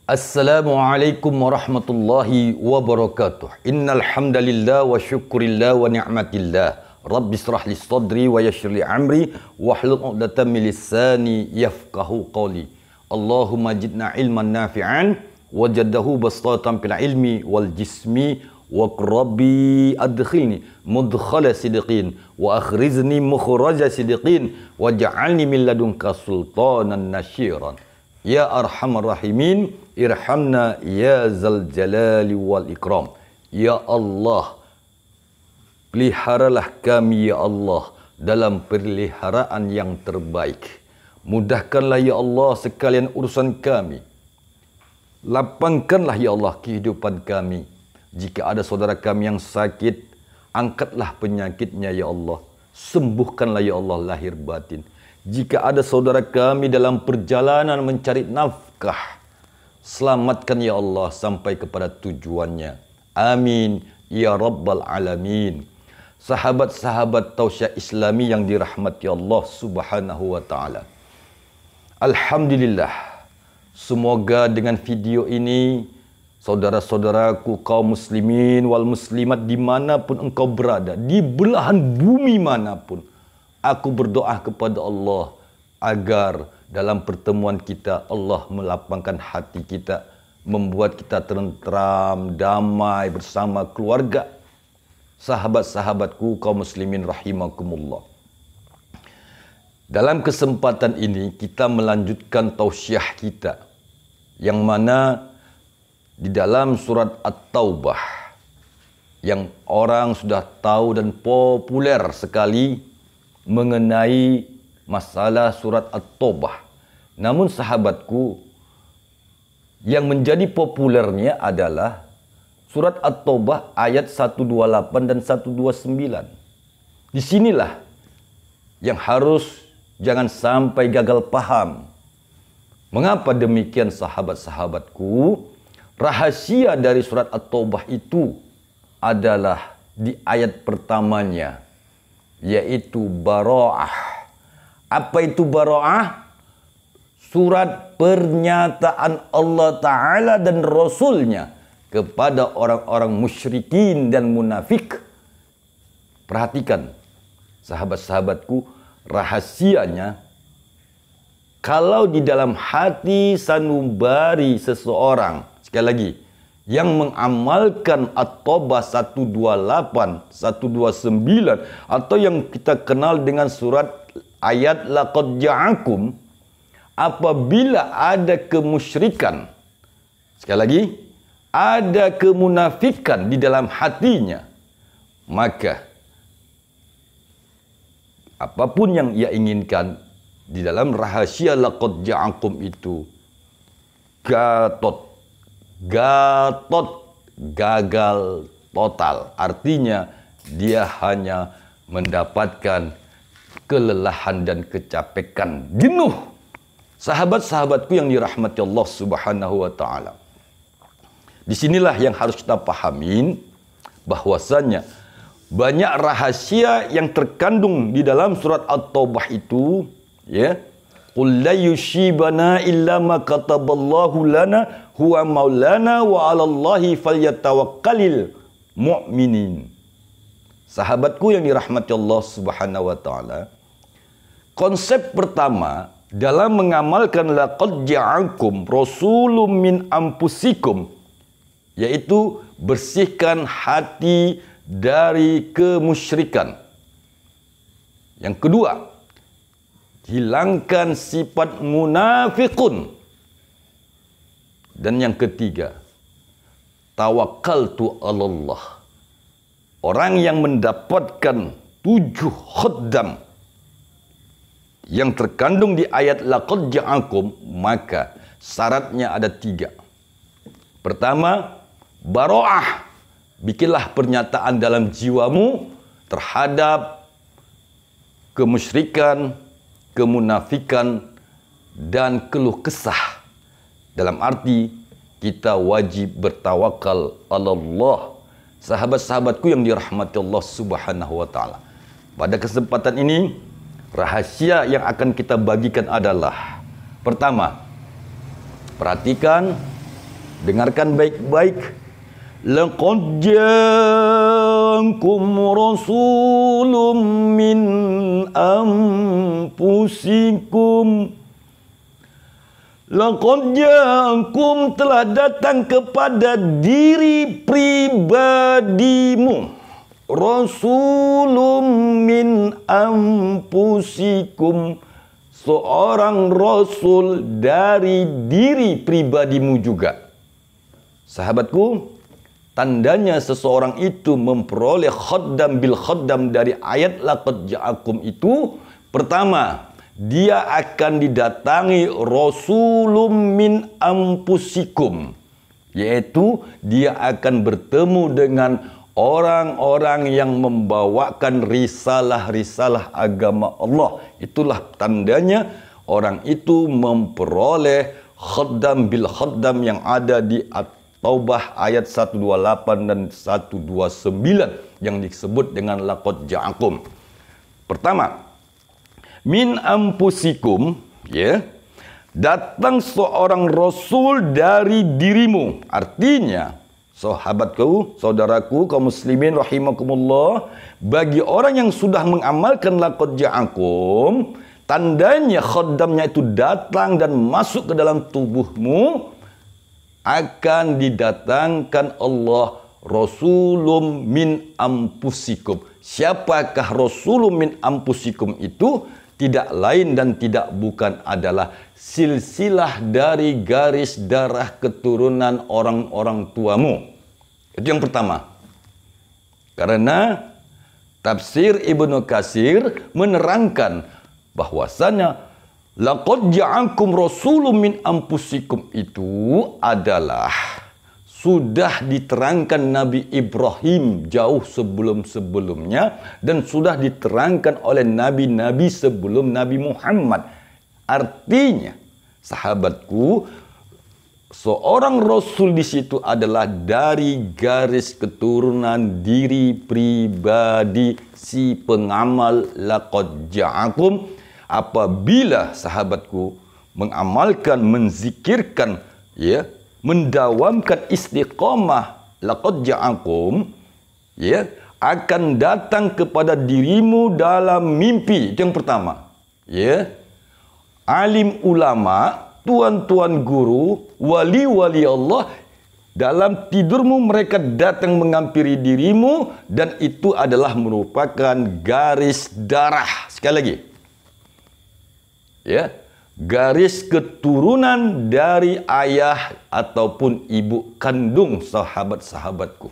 Assalamualaikum warahmatullahi wabarakatuh. Innal hamdalillah wa syukrillah wa ni'matillah. Rabbi israh li sadri wa yassir li amri wahlul 'uqdatam min lisani yafqahu qawli. Allahumma zidna ilman nafi'an wajadahu bastatan fil ilmi wal jismi wa rabbi adkhilni mudkhala sidqin wa akhrizni mukhraja sidqin waj'alni min ladunka sultanan nasyiran. Ya arhamar rahimin, irhamna ya zal jalali wal ikram. Ya Allah, peliharalah kami ya Allah dalam peliharaan yang terbaik. Mudahkanlah ya Allah sekalian urusan kami. Lapangkanlah ya Allah kehidupan kami. Jika ada saudara kami yang sakit, angkatlah penyakitnya ya Allah. Sembuhkanlah ya Allah lahir batin. Jika ada saudara kami dalam perjalanan mencari nafkah, selamatkan ya Allah sampai kepada tujuannya. Amin ya rabbal alamin. Sahabat-sahabat Tausiah Islami yang dirahmati Allah Subhanahu wa taala. Alhamdulillah. Semoga dengan video ini saudara-saudaraku kaum muslimin wal muslimat dimanapun engkau berada, di belahan bumi manapun, aku berdoa kepada Allah agar dalam pertemuan kita Allah melapangkan hati kita, membuat kita tentram, damai bersama keluarga. Sahabat-sahabatku kaum muslimin rahimakumullah. Dalam kesempatan ini kita melanjutkan tausiah kita yang mana di dalam surat At-Taubah yang orang sudah tahu dan populer sekali mengenai masalah surat At-Taubah. Namun sahabatku, yang menjadi populernya adalah surat At-Taubah ayat 128 dan 129. Disinilah yang harus jangan sampai gagal paham. Mengapa demikian sahabat-sahabatku? Rahasia dari surat At-Taubah itu adalah di ayat pertamanya, yaitu bara'ah. Apa itu bara'ah? Surat pernyataan Allah Ta'ala dan Rasulnya kepada orang-orang musyrikin dan munafik. Perhatikan sahabat-sahabatku, rahasianya kalau di dalam hati sanubari seseorang, sekali lagi, yang mengamalkan At-Taubah 128, 129 atau yang kita kenal dengan surat ayat laqad ja'akum, apabila ada kemusyrikan, sekali lagi, ada kemunafikan di dalam hatinya, maka apapun yang ia inginkan di dalam rahasia laqad ja'akum itu gatot, gagal total. Artinya dia hanya mendapatkan kelelahan dan kecapekan, jenuh. Sahabat-sahabatku yang dirahmati Allah Subhanahu wa taala. Disinilah yang harus kita pahamin bahwasanya banyak rahasia yang terkandung di dalam surat At-Taubah itu, ya. Qul la yushibana illa ma kataballahu lana huwa maulana wa 'alallahi falyatawakkalul mu'minin. Sahabatku yang dirahmati Allah Subhanahu wa taala, konsep pertama dalam mengamalkan laqad ja'akum rasulun min anfusikum, yaitu bersihkan hati dari kemusyrikan. Yang kedua, hilangkan sifat munafikun. Dan yang ketiga, tawakkaltu 'alallah. Orang yang mendapatkan 7 khaddam yang terkandung di ayat laqad ja'akum, maka syaratnya ada 3. Pertama, bara'ah. Bikinlah pernyataan dalam jiwamu terhadap kemusyrikan, kemunafikan, dan keluh kesah. Dalam arti kita wajib bertawakal Allah. Sahabat-sahabatku yang dirahmati Allah Subhanahu wa taala. Pada kesempatan ini, rahasia yang akan kita bagikan adalah pertama, perhatikan Dengarkan baik-baik. Laqad ja'akum rasulun min anfusikum. Laqad ja'akum, telah datang kepada diri pribadimu, rasulun min anfusikum, seorang rasul dari diri pribadimu juga. Sahabatku, tandanya seseorang itu memperoleh khaddam bil khaddam dari ayat laqad ja'akum itu, pertama, dia akan didatangi rasulun min anfusikum, yaitu dia akan bertemu dengan orang-orang yang membawakan risalah-risalah agama Allah. Itulah tandanya orang itu memperoleh khaddam bil khaddam yang ada di Taubah ayat 128 dan 129 yang disebut dengan laqad ja'akum. Pertama, min anfusikum, ya, datang seorang rasul dari dirimu. Artinya, sahabatku, saudaraku, kaum muslimin rahimakumullah, bagi orang yang sudah mengamalkan laqad ja'akum, tandanya khaddamnya itu datang dan masuk ke dalam tubuhmu, akan didatangkan Allah rasulun min anfusikum. Siapakah rasulun min anfusikum itu? Tidak lain dan tidak bukan adalah silsilah dari garis darah keturunan orang-orang tuamu. Itu yang pertama. Karena tafsir Ibnu Katsir menerangkan bahwasanya laqad ja'akum rasulun min anfusikum itu adalah sudah diterangkan Nabi Ibrahim jauh sebelum-sebelumnya dan sudah diterangkan oleh nabi-nabi sebelum Nabi Muhammad. Artinya, sahabatku, seorang rasul di situ adalah dari garis keturunan diri pribadi si pengamal laqad ja'akum. Apabila sahabatku mengamalkan, menzikirkan, ya, mendawamkan istiqamah laqad ja'akum, ya, akan datang kepada dirimu dalam mimpi. Itu yang pertama, ya. Alim ulama, tuan-tuan guru, wali-wali Allah, dalam tidurmu mereka datang menghampiri dirimu, dan itu adalah merupakan garis darah. Sekali lagi, ya, garis keturunan dari ayah ataupun ibu kandung sahabat-sahabatku.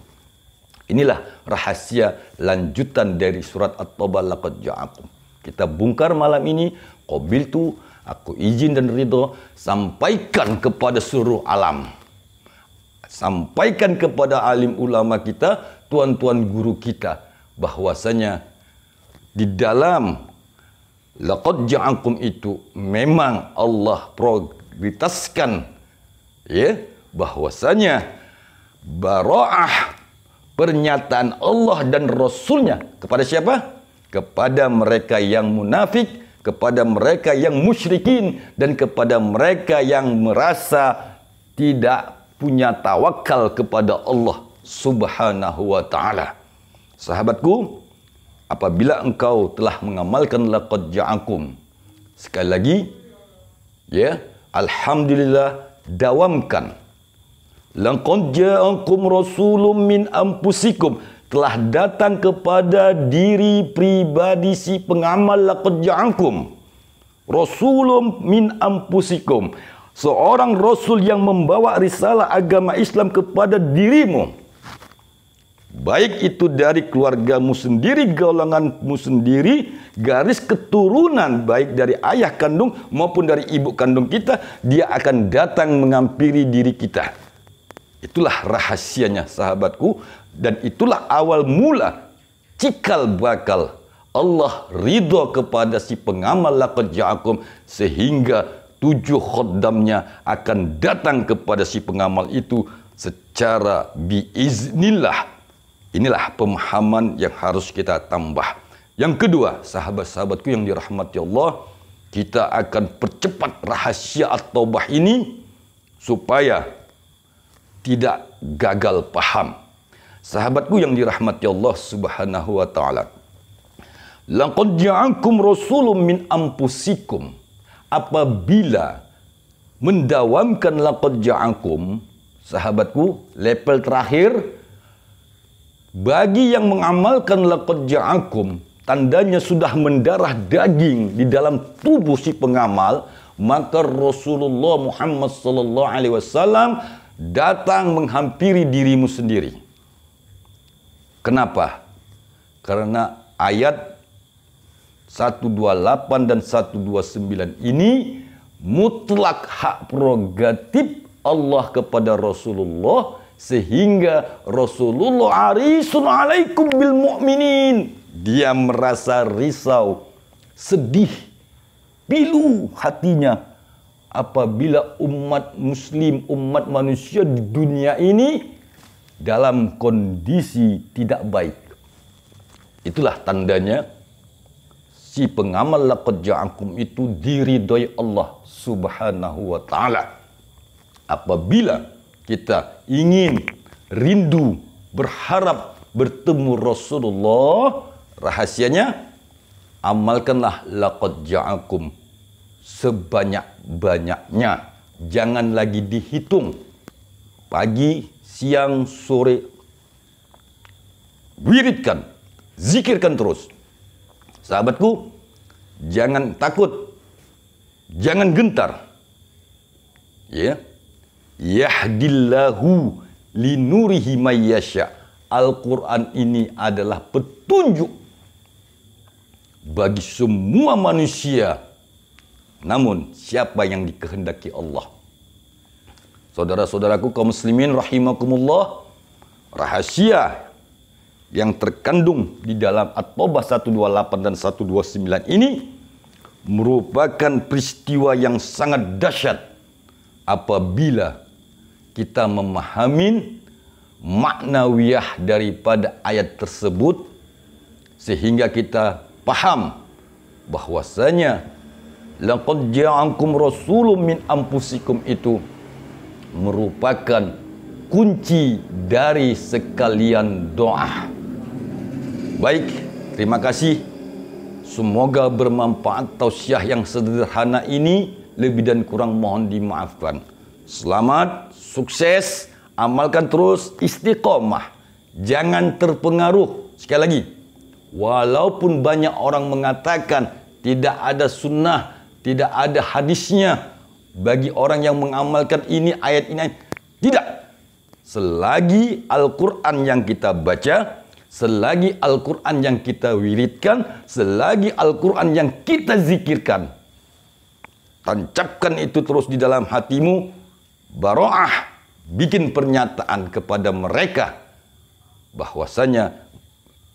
Inilah rahasia lanjutan dari surat At-Taubah laqad ja'akum. Kita bongkar malam ini. Qabiltu, aku izin dan ridho, sampaikan kepada seluruh alam. Sampaikan kepada alim ulama kita, tuan-tuan guru kita, bahwasanya di dalam laqad ja'akum itu memang Allah prioritaskan, ya, bahwasanya bara'ah, pernyataan Allah dan Rasulnya kepada siapa? Kepada mereka yang munafik, kepada mereka yang musyrikin, dan kepada mereka yang merasa tidak punya tawakal kepada Allah Subhanahu wa ta'ala. Sahabatku, apabila engkau telah mengamalkan laqad ja'akum, sekali lagi, ya, alhamdulillah, dawamkan. Laqad ja'akum rasulun min anfusikum, telah datang kepada diri pribadi si pengamal laqad ja'akum rasulun min anfusikum, seorang rasul yang membawa risalah agama Islam kepada dirimu, baik itu dari keluargamu sendiri, golonganmu sendiri, garis keturunan baik dari ayah kandung maupun dari ibu kandung kita, dia akan datang menghampiri diri kita. Itulah rahasianya, sahabatku, dan itulah awal mula cikal bakal Allah ridho kepada si pengamal laqad ja'akum, sehingga 7 khaddamnya akan datang kepada si pengamal itu secara biiznillah. Inilah pemahaman yang harus kita tambah. Yang kedua, sahabat-sahabatku yang dirahmati Allah, kita akan percepat rahasia At-Taubah ini supaya tidak gagal paham. Sahabatku yang dirahmati Allah Subhanahu wa taala. Laqad ja'akum rasulun min anfusikum. Apabila mendawamkan laqad ja'akum, sahabatku, level terakhir bagi yang mengamalkan laqad ja'akum, tandanya sudah mendarah daging di dalam tubuh si pengamal, maka Rasulullah Muhammad sallallahu alaihi wasallam datang menghampiri dirimu sendiri. Kenapa? Karena ayat 128 dan 129 ini mutlak hak prerogatif Allah kepada Rasulullah, sehingga Rasulullah arisun alaikum bil mu'minin. Dia merasa risau, sedih, pilu hatinya apabila umat muslim, umat manusia di dunia ini dalam kondisi tidak baik. Itulah tandanya si pengamal laqad ja'akum itu diridhoi Allah Subhanahu wa taala. Apabila kita ingin rindu, berharap bertemu Rasulullah, rahasianya amalkanlah laqad ja'akum sebanyak-banyaknya. Jangan lagi dihitung. Pagi, siang, sore. Wiridkan, zikirkan terus. Sahabatku, jangan takut, jangan gentar. Ya. Yahdillahu linurihi mayyasha. Al-Quran ini adalah petunjuk bagi semua manusia. Namun, siapa yang dikehendaki Allah? Saudara-saudaraku kaum muslimin rahimakumullah, rahasia yang terkandung di dalam At-Taubah 128 dan 129 ini merupakan peristiwa yang sangat dahsyat apabila kita memahami maknawiyah daripada ayat tersebut, sehingga kita paham bahwasanya laqad ja'akum rasulun min anfusikum itu merupakan kunci dari sekalian doa. Baik, terima kasih. Semoga bermanfaat tausiah yang sederhana ini, lebih dan kurang mohon dimaafkan. Selamat, sukses, amalkan terus, istiqomah. Jangan terpengaruh. Sekali lagi, walaupun banyak orang mengatakan tidak ada sunnah, tidak ada hadisnya bagi orang yang mengamalkan ini, ayat ini, tidak. Selagi Al-Quran yang kita baca, selagi Al-Quran yang kita wiridkan, selagi Al-Quran yang kita zikirkan, tancapkan itu terus di dalam hatimu. Baro'ah, bikin pernyataan kepada mereka bahwasanya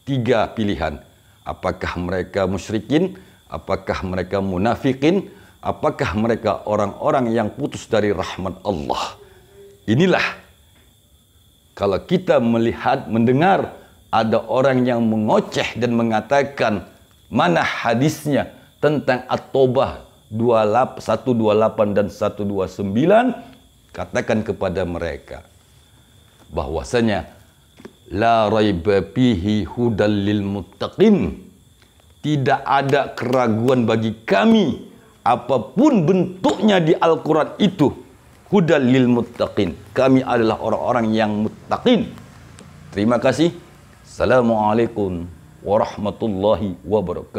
3 pilihan. Apakah mereka musyrikin? Apakah mereka munafikin? Apakah mereka orang-orang yang putus dari rahmat Allah? Inilah kalau kita melihat, mendengar ada orang yang mengoceh dan mengatakan mana hadisnya tentang At-Taubah 128 dan 129, katakan kepada mereka bahwasanya la raiba fihi hudal lil muttaqin. Tidak ada keraguan bagi kami apapun bentuknya di Al-Quran itu. Hudal lil muttaqin. Kami adalah orang-orang yang muttaqin. Terima kasih. Assalamualaikum warahmatullahi wabarakatuh.